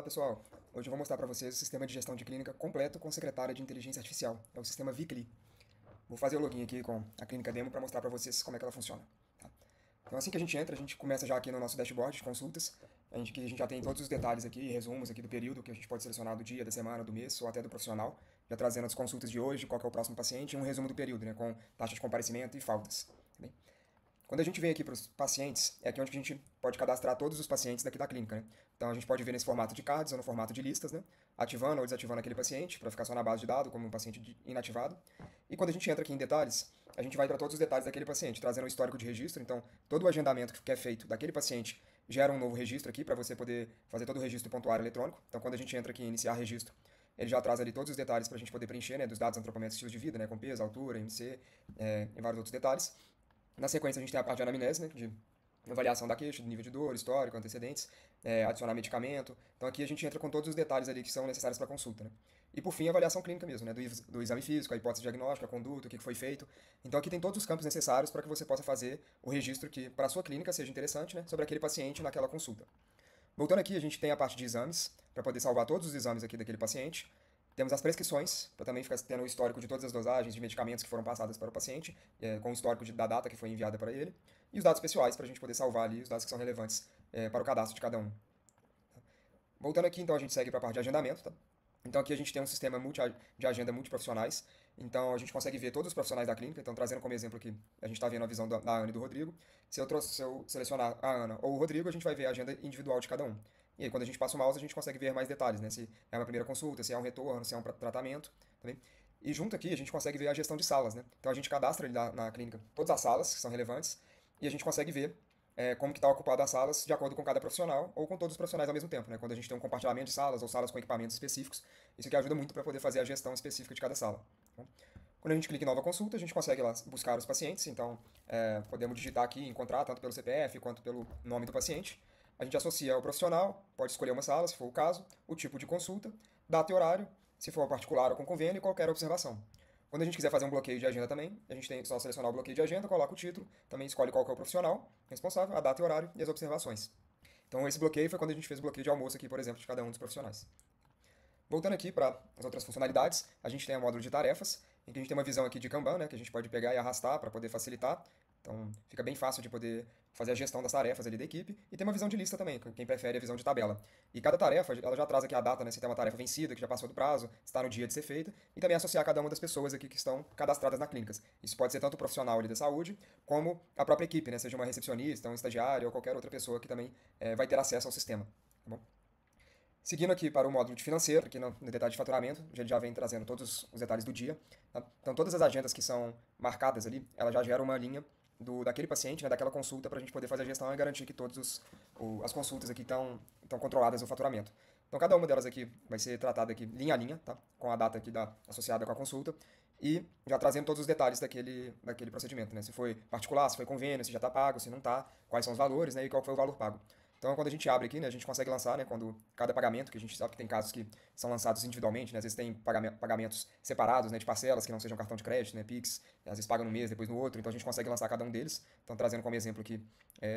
Olá pessoal, hoje eu vou mostrar para vocês o sistema de gestão de clínica completo com secretária de inteligência artificial, é o sistema Vicli. Vou fazer o login aqui com a clínica demo para mostrar para vocês como é que ela funciona. Tá? Então assim que a gente entra, a gente começa já aqui no nosso dashboard de consultas, que a gente já tem todos os detalhes aqui, resumos aqui do período, que a gente pode selecionar do dia, da semana, do mês ou até do profissional, já trazendo as consultas de hoje, qual que é o próximo paciente e um resumo do período, né, com taxa de comparecimento e faltas. Tá bem? Quando a gente vem aqui para os pacientes, é aqui onde a gente pode cadastrar todos os pacientes daqui da clínica, né? Então a gente pode ver nesse formato de cards ou no formato de listas, né? Ativando ou desativando aquele paciente para ficar só na base de dados como um paciente inativado. E quando a gente entra aqui em detalhes, a gente vai para todos os detalhes daquele paciente, trazendo o histórico de registro. Então todo o agendamento que é feito daquele paciente gera um novo registro aqui para você poder fazer todo o registro pontuário eletrônico. Então quando a gente entra aqui em iniciar registro, ele já traz ali todos os detalhes para a gente poder preencher, né? Dos dados antropométricos e estilos de vida, né? Com peso, altura, MC e vários outros detalhes. Na sequência, a gente tem a parte de anamnese, né, de avaliação da queixa, do nível de dor, histórico, antecedentes, adicionar medicamento. Então aqui a gente entra com todos os detalhes ali que são necessários para a consulta. Né? E por fim, a avaliação clínica mesmo, né, do exame físico, a hipótese diagnóstica, a conduta, o que foi feito. Então aqui tem todos os campos necessários para que você possa fazer o registro que para a sua clínica seja interessante, né, sobre aquele paciente naquela consulta. Voltando aqui, a gente tem a parte de exames, para poder salvar todos os exames aqui daquele paciente. Temos as prescrições, para também ficar tendo o histórico de todas as dosagens de medicamentos que foram passadas para o paciente, com o histórico da data que foi enviada para ele. E os dados pessoais, para a gente poder salvar ali os dados que são relevantes para o cadastro de cada um. Voltando aqui, então, a gente segue para a parte de agendamento. Tá? Então aqui a gente tem um sistema de agenda multiprofissionais. Então a gente consegue ver todos os profissionais da clínica. Então trazendo como exemplo aqui, a gente está vendo a visão da Ana e do Rodrigo. Se eu selecionar a Ana ou o Rodrigo, a gente vai ver a agenda individual de cada um. E aí quando a gente passa o mouse, a gente consegue ver mais detalhes, né? Se é uma primeira consulta, se é um retorno, se é um tratamento. Tá. E junto aqui a gente consegue ver a gestão de salas, né? Então a gente cadastra ali na clínica todas as salas que são relevantes e a gente consegue ver como que está ocupado as salas de acordo com cada profissional ou com todos os profissionais ao mesmo tempo, né? Quando a gente tem um compartilhamento de salas ou salas com equipamentos específicos, isso aqui ajuda muito para poder fazer a gestão específica de cada sala. Tá? Quando a gente clica em nova consulta, a gente consegue lá buscar os pacientes, então podemos digitar aqui, encontrar tanto pelo CPF quanto pelo nome do paciente. A gente associa ao profissional, pode escolher uma sala, se for o caso, o tipo de consulta, data e horário, se for particular ou com convênio, e qualquer observação. Quando a gente quiser fazer um bloqueio de agenda também, a gente tem só selecionar o bloqueio de agenda, coloca o título, também escolhe qual que é o profissional responsável, a data e horário e as observações. Então esse bloqueio foi quando a gente fez o bloqueio de almoço aqui, por exemplo, de cada um dos profissionais. Voltando aqui para as outras funcionalidades, a gente tem o módulo de tarefas, em que a gente tem uma visão aqui de Kanban, né, que a gente pode pegar e arrastar para poder facilitar. Então fica bem fácil de poder fazer a gestão das tarefas ali da equipe. E tem uma visão de lista também, quem prefere a visão de tabela. E cada tarefa, ela já traz aqui a data, né, se tem uma tarefa vencida, que já passou do prazo, está no dia de ser feita, e também associar cada uma das pessoas aqui que estão cadastradas na clínica. Isso pode ser tanto o profissional ali da saúde, como a própria equipe, né, seja uma recepcionista, um estagiário ou qualquer outra pessoa que também vai ter acesso ao sistema. Tá bom? Seguindo aqui para o módulo de financeiro, aqui no detalhe de faturamento, ele já vem trazendo todos os detalhes do dia. Tá? Então, todas as agendas que são marcadas ali, ela já gera uma linha daquele paciente, né, daquela consulta, para a gente poder fazer a gestão e garantir que todas as consultas aqui estão controladas no faturamento. Então, cada uma delas aqui vai ser tratada aqui linha a linha, tá? Com a data aqui associada com a consulta, e já trazendo todos os detalhes daquele procedimento, né? Se foi particular, se foi convênio, se já está pago, se não está, quais são os valores, né, e qual foi o valor pago. Então, quando a gente abre aqui, né, a gente consegue lançar, né, quando cada pagamento, que a gente sabe que tem casos que são lançados individualmente, né, às vezes tem pagamentos separados, né, de parcelas que não sejam cartão de crédito, né, Pix, às vezes paga no mês, depois no outro, então a gente consegue lançar cada um deles. Então, trazendo como exemplo aqui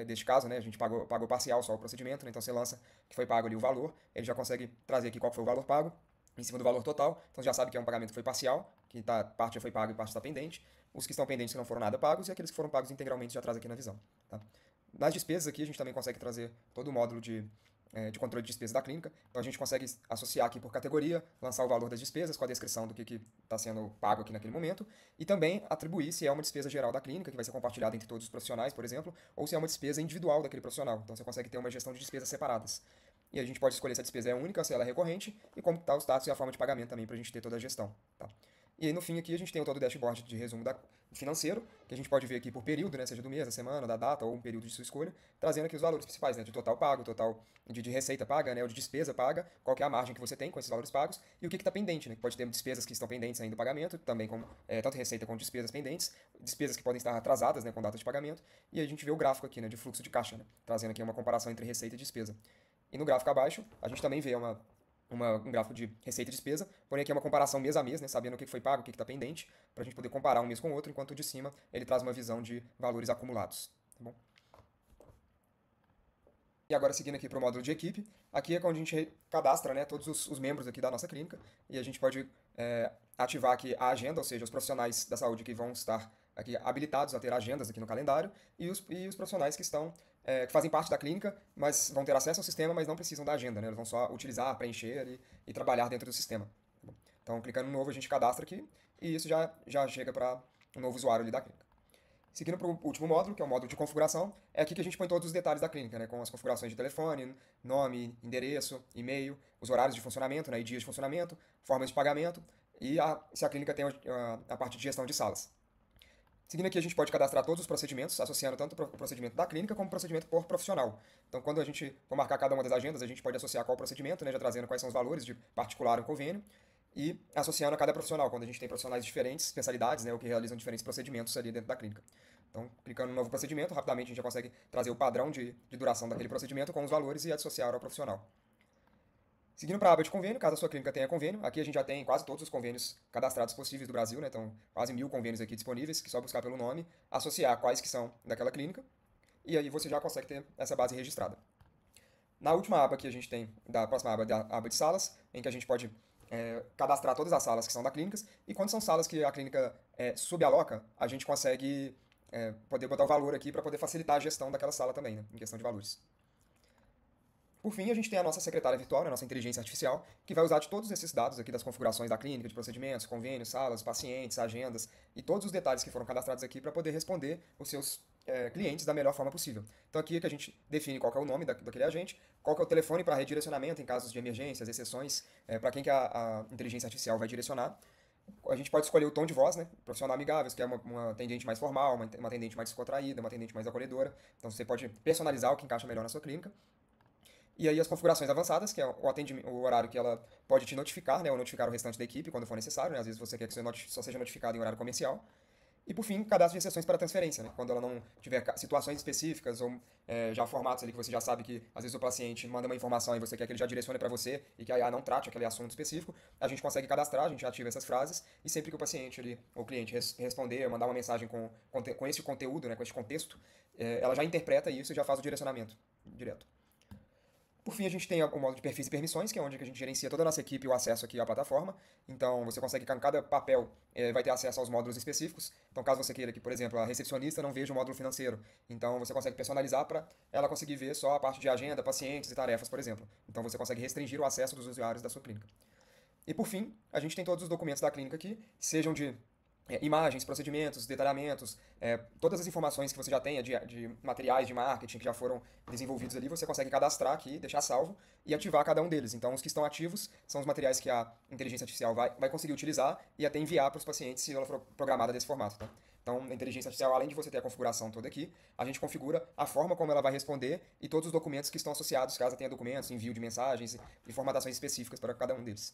deste caso, né, a gente pagou parcial só o procedimento, né, então você lança que foi pago ali o valor, ele já consegue trazer aqui qual foi o valor pago, em cima do valor total, então já sabe que é um pagamento que foi parcial, que parte já foi pago e parte está pendente, os que estão pendentes que não foram nada pagos, e aqueles que foram pagos integralmente já traz aqui na visão. Tá? Nas despesas aqui, a gente também consegue trazer todo o módulo de controle de despesas da clínica. Então a gente consegue associar aqui por categoria, lançar o valor das despesas com a descrição do que está sendo pago aqui naquele momento, e também atribuir se é uma despesa geral da clínica, que vai ser compartilhada entre todos os profissionais, por exemplo, ou se é uma despesa individual daquele profissional. Então você consegue ter uma gestão de despesas separadas. E a gente pode escolher se a despesa é única, se ela é recorrente, e como está o status e a forma de pagamento também, para a gente ter toda a gestão. Tá? E aí no fim aqui a gente tem todo o dashboard de resumo financeiro, que a gente pode ver aqui por período, né, seja do mês, da semana, da data ou um período de sua escolha, trazendo aqui os valores principais, né, de total pago, total de receita paga, né, ou de despesa paga, qual que é a margem que você tem com esses valores pagos e o que está pendente, né, que pode ter despesas que estão pendentes ainda do pagamento, também como tanto receita quanto despesas pendentes, despesas que podem estar atrasadas, né, com data de pagamento, e aí a gente vê o gráfico aqui, né, de fluxo de caixa, né, trazendo aqui uma comparação entre receita e despesa. E no gráfico abaixo, a gente também vê um gráfico de receita e despesa, porém aqui é uma comparação mês a mês, né, sabendo o que foi pago, o que está pendente, para a gente poder comparar um mês com o outro, enquanto o de cima ele traz uma visão de valores acumulados. Tá bom? E agora seguindo aqui para o módulo de equipe, aqui é quando a gente cadastra, né, todos os membros aqui da nossa clínica e a gente pode ativar aqui a agenda, ou seja, os profissionais da saúde que vão estar aqui habilitados a ter agendas aqui no calendário e os profissionais que estão que fazem parte da clínica, mas vão ter acesso ao sistema, mas não precisam da agenda, né? Eles vão só utilizar, preencher e trabalhar dentro do sistema. Então, clicando no novo, a gente cadastra aqui e isso já chega para um novo usuário ali da clínica. Seguindo para o último módulo, que é o módulo de configuração, é aqui que a gente põe todos os detalhes da clínica, né, com as configurações de telefone, nome, endereço, e-mail, os horários de funcionamento, né, e dias de funcionamento, formas de pagamento e se a clínica tem a parte de gestão de salas. Seguindo aqui, a gente pode cadastrar todos os procedimentos, associando tanto o procedimento da clínica como o procedimento por profissional. Então, quando a gente for marcar cada uma das agendas, a gente pode associar qual procedimento, né, já trazendo quais são os valores de particular ou convênio, e associando a cada profissional, quando a gente tem profissionais de diferentes especialidades, né, ou que realizam diferentes procedimentos ali dentro da clínica. Então, clicando no novo procedimento, rapidamente a gente já consegue trazer o padrão de duração daquele procedimento com os valores e associar ao profissional. Seguindo para a aba de convênio, caso a sua clínica tenha convênio, aqui a gente já tem quase todos os convênios cadastrados possíveis do Brasil, né? Então quase 1000 convênios aqui disponíveis, que só buscar pelo nome, associar quais que são daquela clínica, e aí você já consegue ter essa base registrada. Na última aba que a gente tem, da próxima aba, da aba de salas, em que a gente pode cadastrar todas as salas que são da clínica, e quando são salas que a clínica subaloca, a gente consegue poder botar o valor aqui para poder facilitar a gestão daquela sala também, né? Em questão de valores. Por fim, a gente tem a nossa secretária virtual, a nossa inteligência artificial, que vai usar de todos esses dados aqui das configurações da clínica, de procedimentos, convênios, salas, pacientes, agendas e todos os detalhes que foram cadastrados aqui para poder responder os seus clientes da melhor forma possível. Então aqui é que a gente define qual que é o nome daquele agente, qual que é o telefone para redirecionamento em casos de emergências, exceções, para quem que a inteligência artificial vai direcionar. A gente pode escolher o tom de voz, né? Profissional amigável, que é uma atendente mais formal, uma atendente mais descontraída, uma atendente mais acolhedora. Então você pode personalizar o que encaixa melhor na sua clínica. E aí as configurações avançadas, que é o horário que ela pode te notificar, né, ou notificar o restante da equipe quando for necessário, né, às vezes você quer que só seja notificado em horário comercial. E por fim, cadastro de exceções para transferência, né, quando ela não tiver situações específicas ou já formatos ali que você já sabe que às vezes o paciente manda uma informação e você quer que ele já direcione para você e que a IA não trate aquele assunto específico, a gente consegue cadastrar, a gente ativa essas frases e sempre que o paciente ali, ou o cliente responder, mandar uma mensagem com esse conteúdo, né, com esse contexto, ela já interpreta isso e já faz o direcionamento direto. Por fim, a gente tem o modo de perfis e permissões, que é onde a gente gerencia toda a nossa equipe e o acesso aqui à plataforma. Então, você consegue, em cada papel, vai ter acesso aos módulos específicos. Então, caso você queira que, por exemplo, a recepcionista não veja o módulo financeiro, então você consegue personalizar para ela conseguir ver só a parte de agenda, pacientes e tarefas, por exemplo. Então, você consegue restringir o acesso dos usuários da sua clínica. E, por fim, a gente tem todos os documentos da clínica aqui, sejam de imagens, procedimentos, detalhamentos, todas as informações que você já tenha de materiais de marketing que já foram desenvolvidos ali, você consegue cadastrar aqui, deixar salvo e ativar cada um deles. Então, os que estão ativos são os materiais que a inteligência artificial vai conseguir utilizar e até enviar para os pacientes se ela for programada desse formato. Tá? Então, a inteligência artificial, além de você ter a configuração toda aqui, a gente configura a forma como ela vai responder e todos os documentos que estão associados, caso tenha documentos, envio de mensagens e formatações específicas para cada um deles.